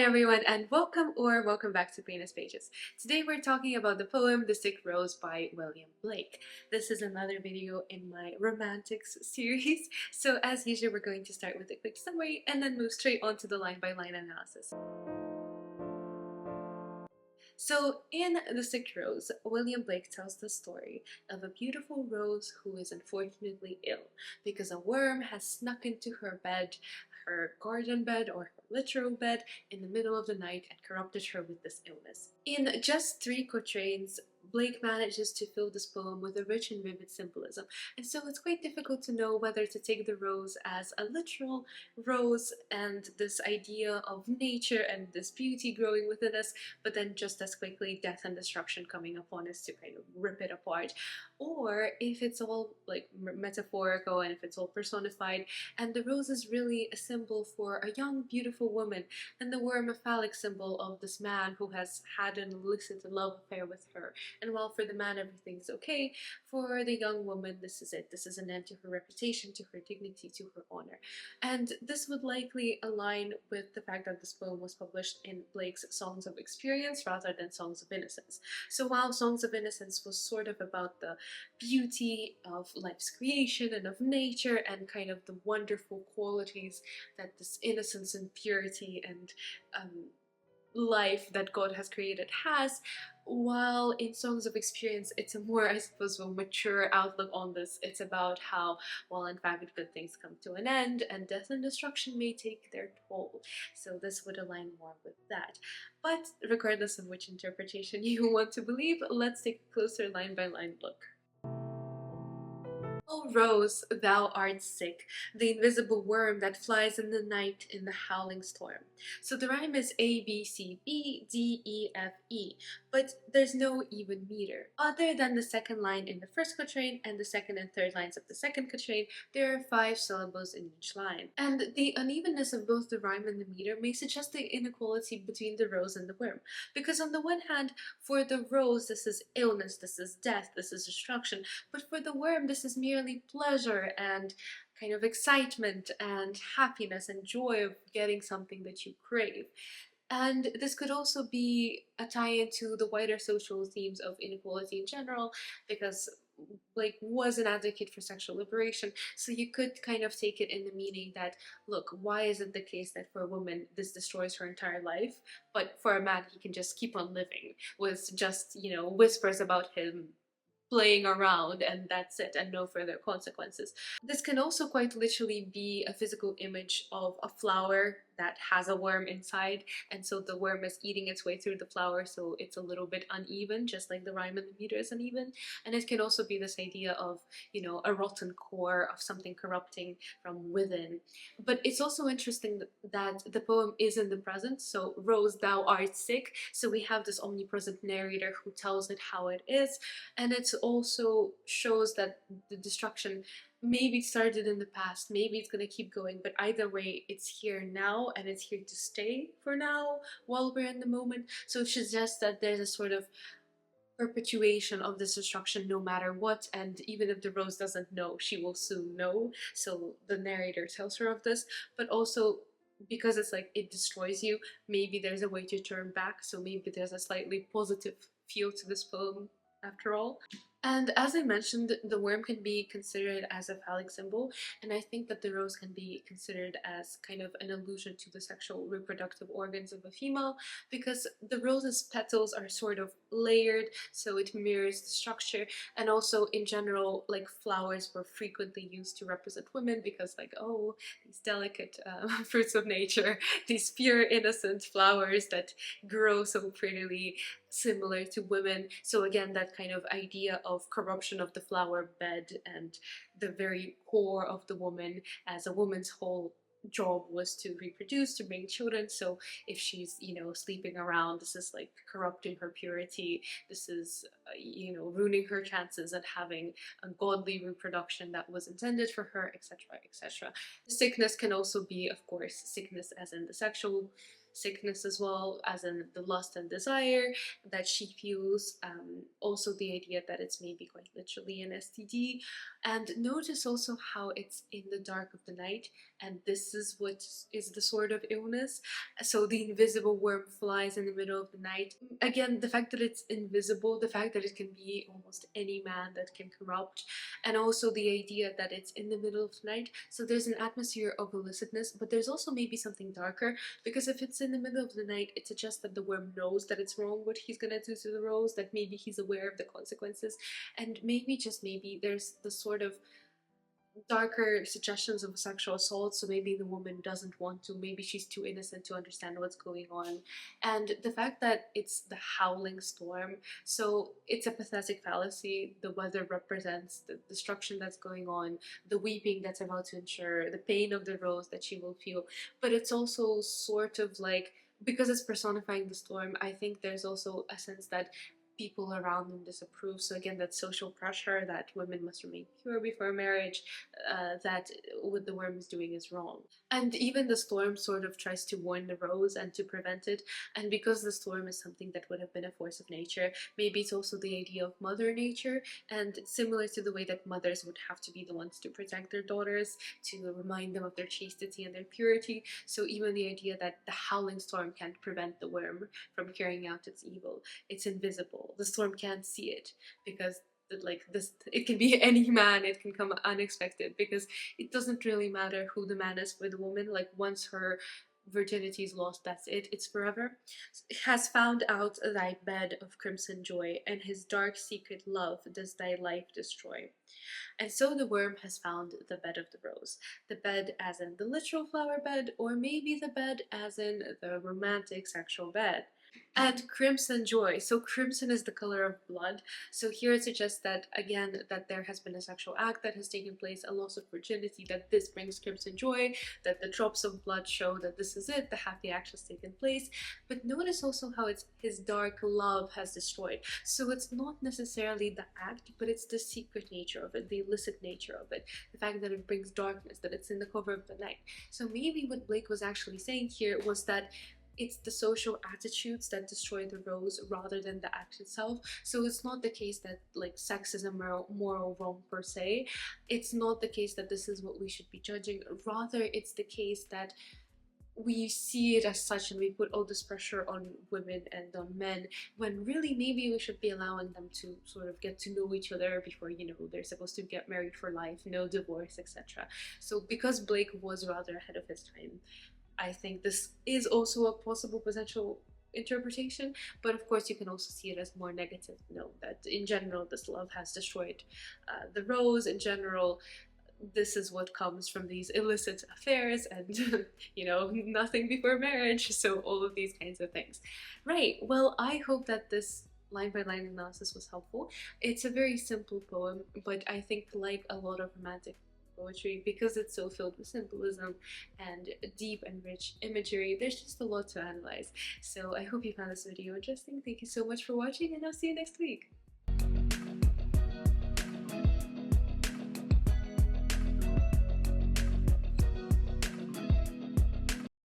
everyone, and welcome back to Penis Pages. Today we're talking about the poem The Sick Rose by William Blake. This is another video in my romantics series, so as usual we're going to start with a quick summary and then move straight on to the line-by-line analysis. So, in The Sick Rose, William Blake tells the story of a beautiful rose who is unfortunately ill because a worm has snuck into her bed, her garden bed or her literal bed, in the middle of the night and corrupted her with this illness. In just 3 quatrains, Blake manages to fill this poem with a rich and vivid symbolism, and so it's quite difficult to know whether to take the rose as a literal rose and this idea of nature and this beauty growing within us, but then just as quickly death and destruction coming upon us to kind of rip it apart, or if it's all like metaphorical and if it's all personified and the rose is really a symbol for a young beautiful woman and the worm a phallic symbol of this man who has had an illicit love affair with her. And while for the man everything's okay, for the young woman this is it. This is an end to her reputation, to her dignity, to her honor. And this would likely align with the fact that this poem was published in Blake's Songs of Experience rather than Songs of Innocence. So while Songs of Innocence was sort of about the beauty of life's creation and of nature and kind of the wonderful qualities that this innocence and purity and life that God has created has, while in Songs of Experience it's a more, I suppose, a mature outlook on this. It's about how, well, in fact, good things come to an end and death and destruction may take their toll. So this would align more with that. But regardless of which interpretation you want to believe, let's take a closer line-by-line look. O rose, thou art sick, the invisible worm that flies in the night in the howling storm. So the rhyme is A, B, C, B, D, E, F, E, but there's no even meter. Other than the second line in the first quatrain and the second and third lines of the second quatrain, there are 5 syllables in each line. And the unevenness of both the rhyme and the meter may suggest the inequality between the rose and the worm. Because on the one hand, for the rose this is illness, this is death, this is destruction, but for the worm this is merely pleasure and kind of excitement and happiness and joy of getting something that you crave. And this could also be a tie-in to the wider social themes of inequality in general, because Blake was an advocate for sexual liberation, so you could kind of take it in the meaning that, look, why is it the case that for a woman this destroys her entire life, but for a man he can just keep on living with just, you know, whispers about him playing around and that's it, and no further consequences. This can also quite literally be a physical image of a flower that has a worm inside, and so the worm is eating its way through the flower, so it's a little bit uneven, just like the rhyme and the meter is uneven. And it can also be this idea of, you know, a rotten core, of something corrupting from within. But it's also interesting that the poem is in the present, so rose, thou art sick, so we have this omnipresent narrator who tells it how it is, and it also shows that the destruction maybe started in the past, maybe it's gonna keep going, but either way it's here now and it's here to stay for now while we're in the moment. So it suggests that there's a sort of perpetuation of this destruction no matter what, and even if the rose doesn't know, she will soon know. So the narrator tells her of this, but also because it's like it destroys you, maybe there's a way to turn back, so maybe there's a slightly positive feel to this poem after all. And as I mentioned, the worm can be considered as a phallic symbol, and I think that the rose can be considered as kind of an allusion to the sexual reproductive organs of a female, because the rose's petals are sort of layered, so it mirrors the structure. And also in general, like, flowers were frequently used to represent women because, like, oh, these delicate fruits of nature, these pure innocent flowers that grow so prettily, similar to women. So again, that kind of idea of corruption of the flower bed and the very core of the woman, as a woman's whole job was to reproduce, to bring children. So if she's, you know, sleeping around, this is like corrupting her purity, this is you know, ruining her chances at having a godly reproduction that was intended for her, etc., etc. Sickness can also be, of course, sickness as in the sexual sickness as well, as in the lust and desire that she feels. Also, the idea that it's maybe quite literally an STD. And notice also how it's in the dark of the night, and this is what is the sort of illness. So the invisible worm flies in the middle of the night. Again, the fact that it's invisible, the fact that it can be almost any man that can corrupt, and also the idea that it's in the middle of the night. So there's an atmosphere of illicitness, but there's also maybe something darker, because if it's in the middle of the night, it suggests that the worm knows that it's wrong what he's gonna do to the rose, that maybe he's aware of the consequences, and maybe, just maybe, there's the sort of darker suggestions of sexual assault. So maybe the woman doesn't want to, maybe she's too innocent to understand what's going on. And the fact that it's the howling storm, so it's a pathetic fallacy. The weather represents the destruction that's going on, the weeping that's about to ensure, the pain of the rose that she will feel. But it's also sort of like, because it's personifying the storm, I think there's also a sense that people around them disapprove. So again, that social pressure that women must remain pure before marriage, that what the worm is doing is wrong. And even the storm sort of tries to warn the rose and to prevent it. And because the storm is something that would have been a force of nature, maybe it's also the idea of mother nature, and similar to the way that mothers would have to be the ones to protect their daughters, to remind them of their chastity and their purity. So even the idea that the howling storm can't prevent the worm from carrying out its evil. It's invisible. The storm can't see it, because like this, it can be any man, it can come unexpected, because it doesn't really matter who the man is for the woman. Like once her virginity is lost, that's it, it's forever. Has found out thy bed of crimson joy, and his dark secret love does thy life destroy. And so the worm has found the bed of the rose. The bed as in the literal flower bed, or maybe the bed as in the romantic sexual bed. And crimson joy. So crimson is the color of blood. So here it suggests that, again, that there has been a sexual act that has taken place, a loss of virginity, that this brings crimson joy, that the drops of blood show that this is it, the happy act has taken place. But notice also how it's his dark love has destroyed. So it's not necessarily the act, but it's the secret nature of it, the illicit nature of it, the fact that it brings darkness, that it's in the cover of the night. So maybe what Blake was actually saying here was that it's the social attitudes that destroy the rose rather than the act itself. So it's not the case that like sex is a moral wrong per se. It's not the case that this is what we should be judging. Rather, it's the case that we see it as such, and we put all this pressure on women and on men, when really maybe we should be allowing them to sort of get to know each other before, you know, they're supposed to get married for life, no divorce, etc. So because Blake was rather ahead of his time, I think this is also a possible potential interpretation, but of course you can also see it as more negative. No, that in general this love has destroyed the rose. In general, this is what comes from these illicit affairs, and you know, nothing before marriage. So all of these kinds of things. Right. Well, I hope that this line by line analysis was helpful. It's a very simple poem, but I think, like a lot of romantic poetry, because it's so filled with symbolism and deep and rich imagery, there's just a lot to analyze. So I hope you found this video interesting. Thank you so much for watching, and I'll see you next week.